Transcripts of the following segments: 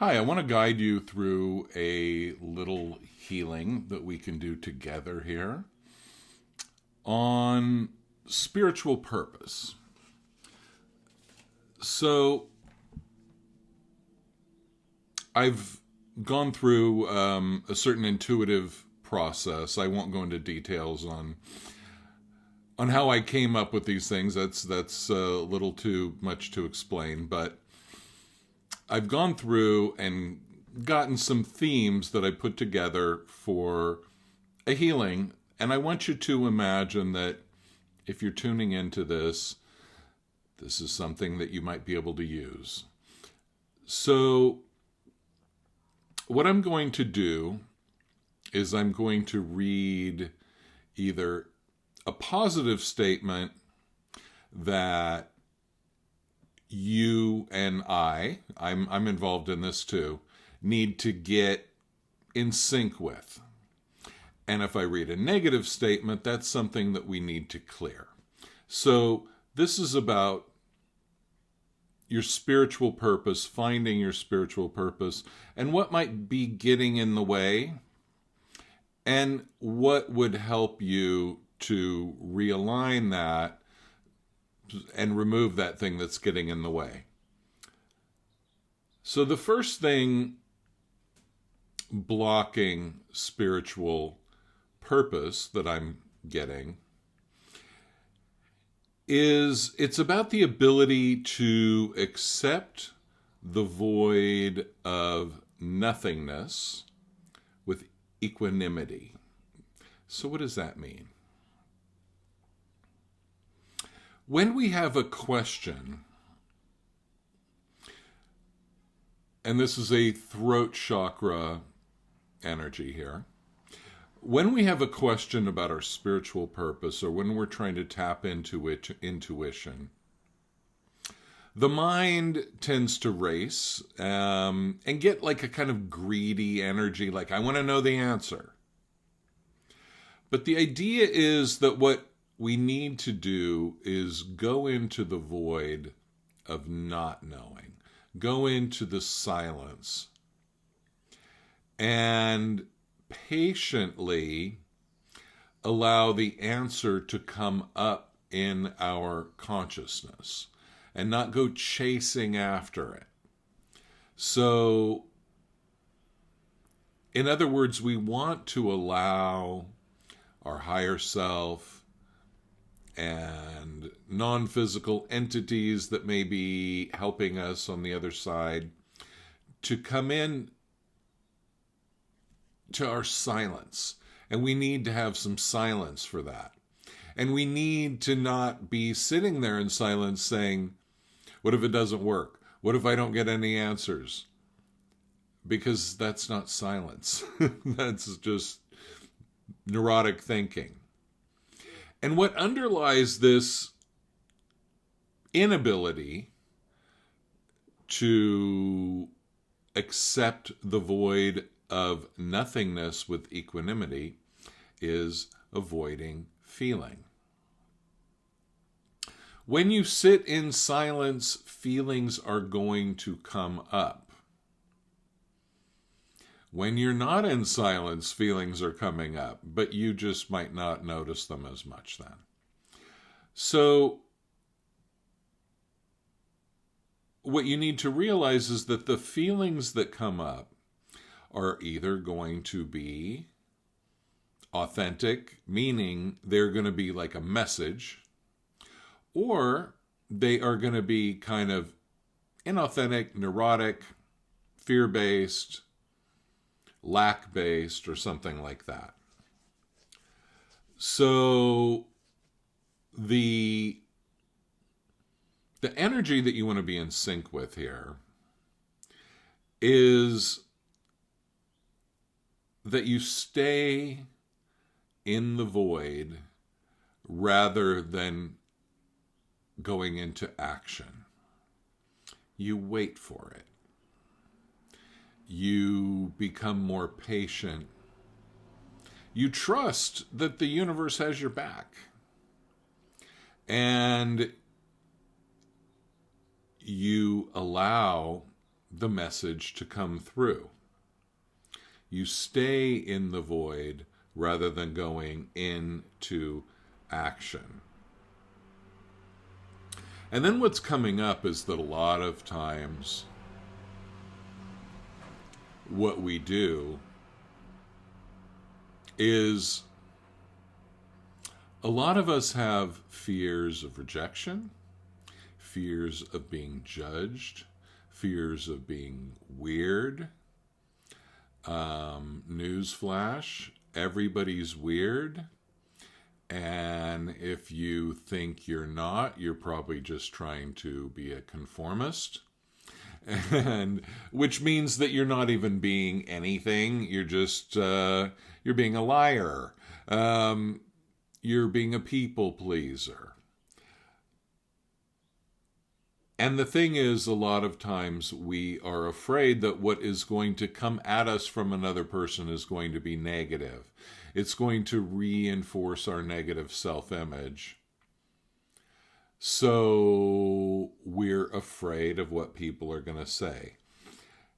Hi, I want to guide you through a little healing that we can do together here on spiritual purpose. So, I've gone through a certain intuitive process. I won't go into details on how I came up with these things. That's a little too much to explain, but I've gone through and gotten some themes that I put together for a healing. And I want you to imagine that if you're tuning into this, this is something that you might be able to use. So, what I'm going to do is I'm going to read either a positive statement that you and I'm involved in this too, need to get in sync with. And if I read a negative statement, that's something that we need to clear. So this is about your spiritual purpose, finding your spiritual purpose, and what might be getting in the way, and what would help you to realign that and remove that thing that's getting in the way. So the first thing blocking spiritual purpose that I'm getting is it's about the ability to accept the void of nothingness with equanimity. So what does that mean? When we have a question, and this is a throat chakra energy here, when we have a question about our spiritual purpose or when we're trying to tap into intuition, the mind tends to race and get like a kind of greedy energy, like, I want to know the answer. But the idea is that what we need to do is go into the void of not knowing, go into the silence, and patiently allow the answer to come up in our consciousness and not go chasing after it. So, in other words, we want to allow our higher self and non-physical entities that may be helping us on the other side to come in to our silence. And we need to have some silence for that. And we need to not be sitting there in silence saying, what if it doesn't work? What if I don't get any answers? Because that's not silence. That's just neurotic thinking. And what underlies this inability to accept the void of nothingness with equanimity is avoiding feeling. When you sit in silence, feelings are going to come up. When you're not in silence, feelings are coming up, but you just might not notice them as much then. So, what you need to realize is that the feelings that come up are either going to be authentic, meaning they're going to be like a message, or they are going to be kind of inauthentic, neurotic, fear-based, lack-based, or something like that. So the energy that you want to be in sync with here is that you stay in the void rather than going into action. You wait for it. You become more patient. You trust that the universe has your back. And you allow the message to come through. You stay in the void rather than going into action. And then what's coming up is that a lot of times what we do is a lot of us have fears of rejection, fears of being judged, fears of being weird. Newsflash, everybody's weird. And if you think you're not, you're probably just trying to be a conformist. And which means that you're not even being anything. You're just, you're being a liar. You're being a people pleaser. And the thing is, a lot of times we are afraid that what is going to come at us from another person is going to be negative. It's going to reinforce our negative self-image. So we're afraid of what people are going to say.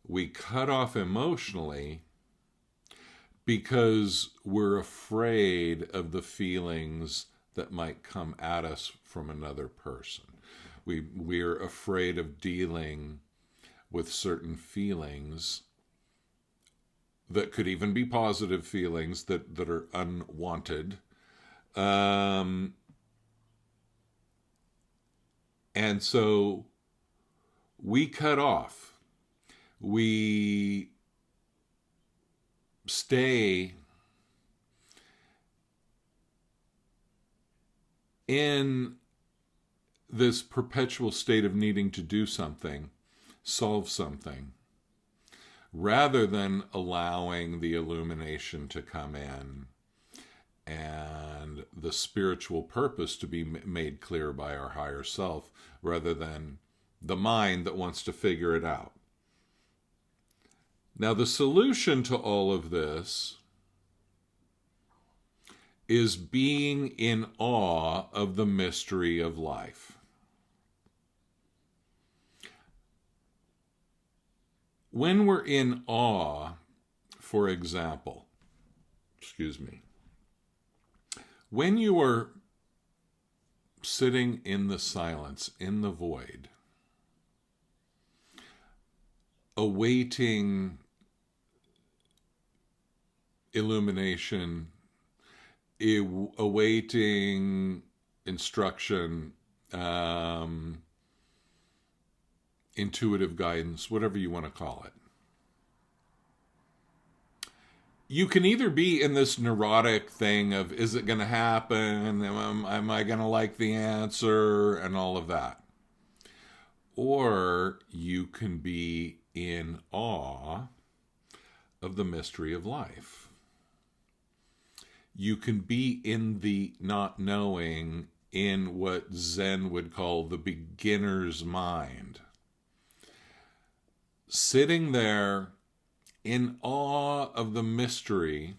We cut off emotionally because we're afraid of the feelings that might come at us from another person. We're afraid of dealing with certain feelings that could even be positive feelings that are unwanted. And so we cut off. We stay in this perpetual state of needing to do something, solve something, rather than allowing the illumination to come in and the spiritual purpose to be made clear by our higher self, rather than the mind that wants to figure it out. Now, the solution to all of this is being in awe of the mystery of life. When we're in awe, for example, when you are sitting in the silence, in the void, awaiting illumination, awaiting instruction, intuitive guidance, whatever you want to call it. You can either be in this neurotic thing of, is it going to happen? Am I going to like the answer? And all of that. Or you can be in awe of the mystery of life. You can be in the not knowing, in what Zen would call the beginner's mind. Sitting there in awe of the mystery,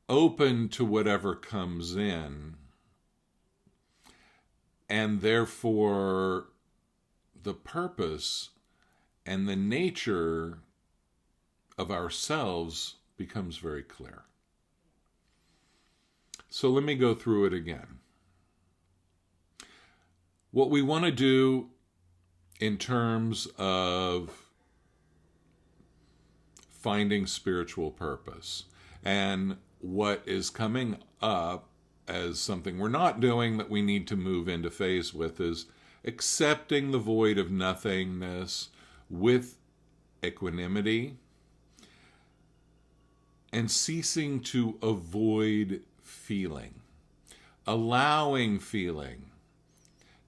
open to whatever comes in, and therefore the purpose and the nature of ourselves becomes very clear. So let me go through it again. What we want to do in terms of finding spiritual purpose, and what is coming up as something we're not doing that we need to move into phase with, is accepting the void of nothingness with equanimity and ceasing to avoid feeling, allowing feeling,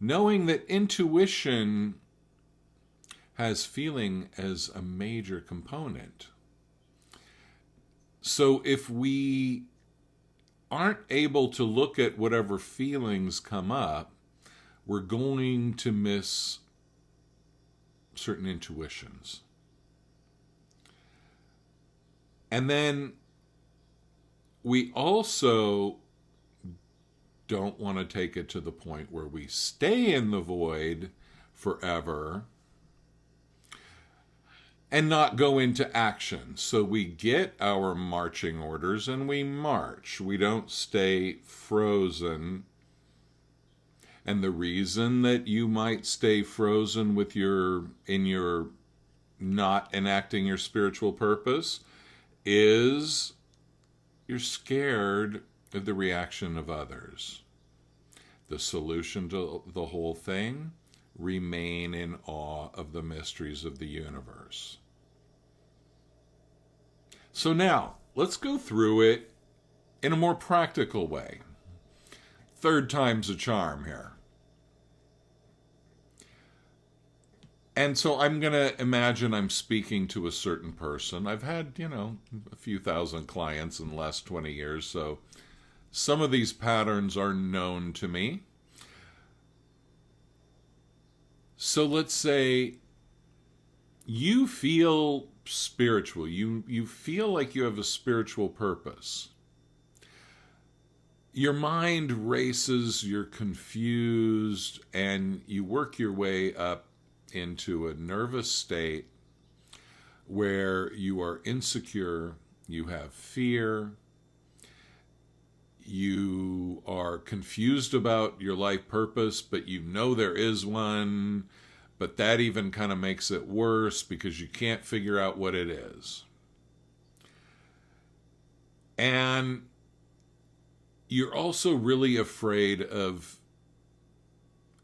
knowing that intuition has feeling as a major component. So if we aren't able to look at whatever feelings come up, we're going to miss certain intuitions. And then we also don't want to take it to the point where we stay in the void forever and not go into action. So we get our marching orders and we march. We don't stay frozen. And the reason that you might stay frozen with in your not enacting your spiritual purpose is you're scared of the reaction of others. The solution to the whole thing: remain in awe of the mysteries of the universe. So now, let's go through it in a more practical way. Third time's a charm here. And so I'm going to imagine I'm speaking to a certain person. I've had, a few thousand clients in the last 20 years, so some of these patterns are known to me. So let's say you feel spiritual. You feel like you have a spiritual purpose. Your mind races, you're confused, and you work your way up into a nervous state where you are insecure, you have fear, you are confused about your life purpose, but you know there is one, but that even kind of makes it worse because you can't figure out what it is. And you're also really afraid of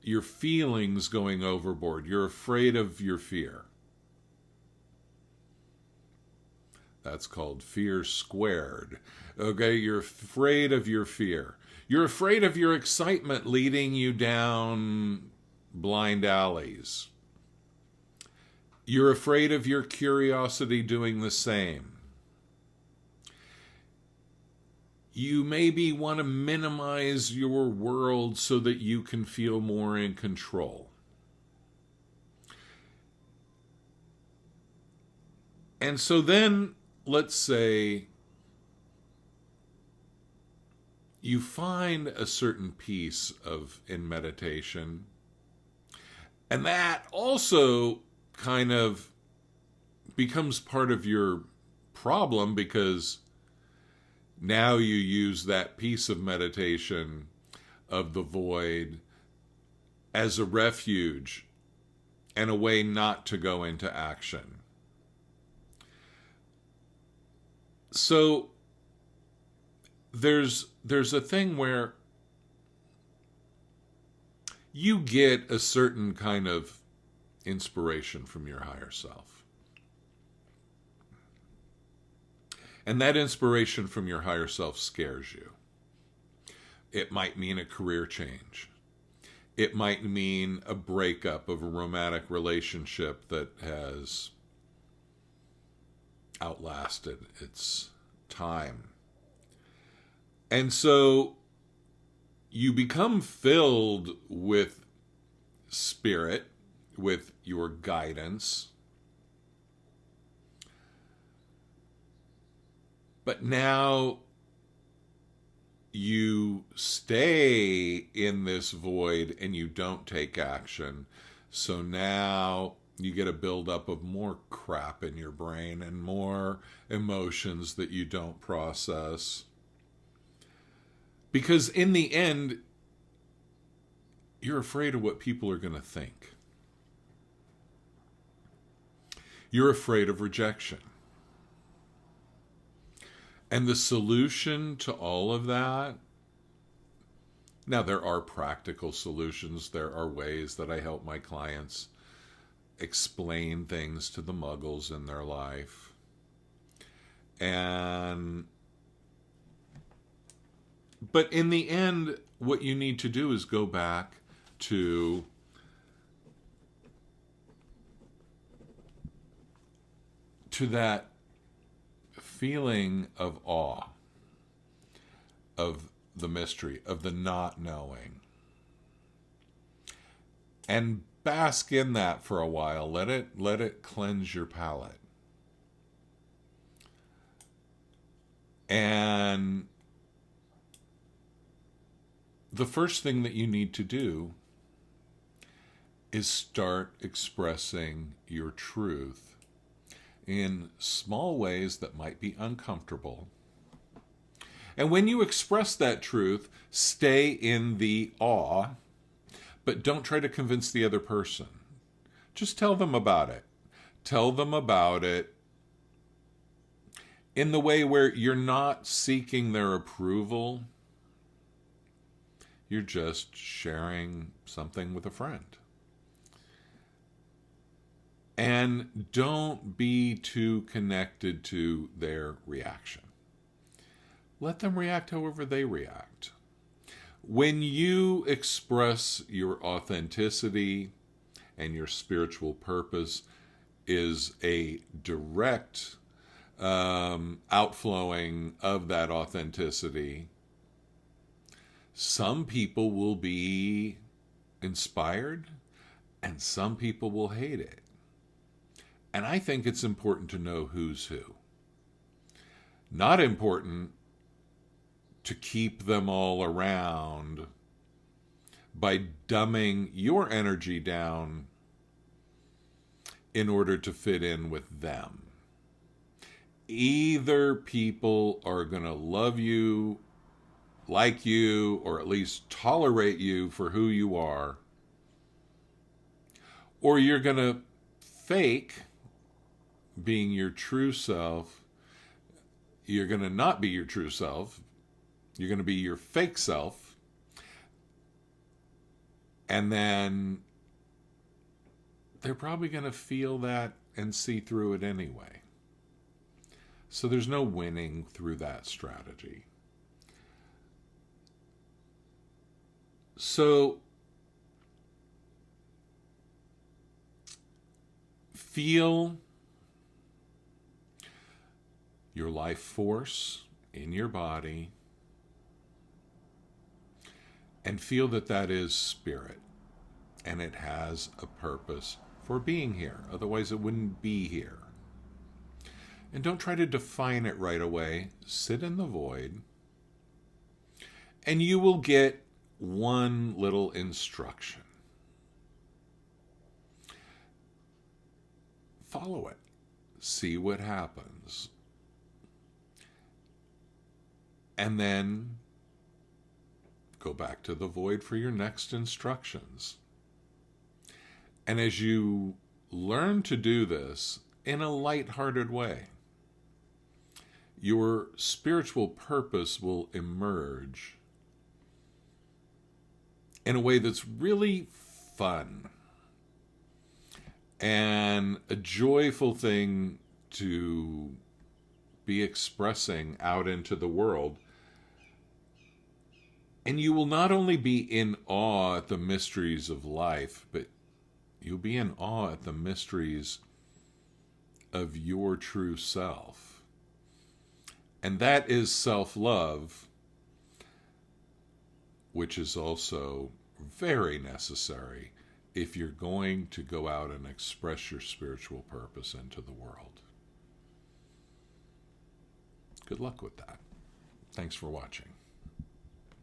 your feelings going overboard. You're afraid of your fear. That's called fear squared. Okay, you're afraid of your fear. You're afraid of your excitement leading you down blind alleys. You're afraid of your curiosity doing the same. You maybe want to minimize your world so that you can feel more in control. And so then, let's say you find a certain peace in meditation, and that also kind of becomes part of your problem, because now you use that piece of meditation of the void as a refuge and a way not to go into action. So there's a thing where you get a certain kind of inspiration from your higher self. And that inspiration from your higher self scares you. It might mean a career change. It might mean a breakup of a romantic relationship that has outlasted its time. And so you become filled with spirit, with your guidance. But now you stay in this void and you don't take action. So now you get a buildup of more crap in your brain and more emotions that you don't process. Because in the end, you're afraid of what people are going to think. You're afraid of rejection. And the solution to all of that, now there are practical solutions. There are ways that I help my clients explain things to the muggles in their life. But in the end, what you need to do is go back to that feeling of awe, of the mystery, of the not knowing. And bask in that for a while. Let it cleanse your palate. And the first thing that you need to do is start expressing your truth in small ways that might be uncomfortable. And when you express that truth, stay in the awe, but don't try to convince the other person. Just tell them about it. Tell them about it in the way where you're not seeking their approval. You're just sharing something with a friend. And don't be too connected to their reaction. Let them react however they react. When you express your authenticity and your spiritual purpose is a direct outflowing of that authenticity, some people will be inspired and some people will hate it. And I think it's important to know who's who. Not important to keep them all around by dumbing your energy down in order to fit in with them. Either people are going to love you, like you, or at least tolerate you for who you are, or you're going to fake being your true self. You're going to not be your true self. You're going to be your fake self. And then they're probably going to feel that and see through it anyway. So there's no winning through that strategy. So feel your life force in your body and feel that that is spirit and it has a purpose for being here. Otherwise it wouldn't be here. And don't try to define it right away. Sit in the void and you will get one little instruction. Follow it. See what happens. And then go back to the void for your next instructions. And as you learn to do this in a lighthearted way, your spiritual purpose will emerge in a way that's really fun and a joyful thing to be expressing out into the world. And you will not only be in awe at the mysteries of life, but you'll be in awe at the mysteries of your true self. And that is self-love, which is also very necessary if you're going to go out and express your spiritual purpose into the world. Good luck with that. Thanks for watching.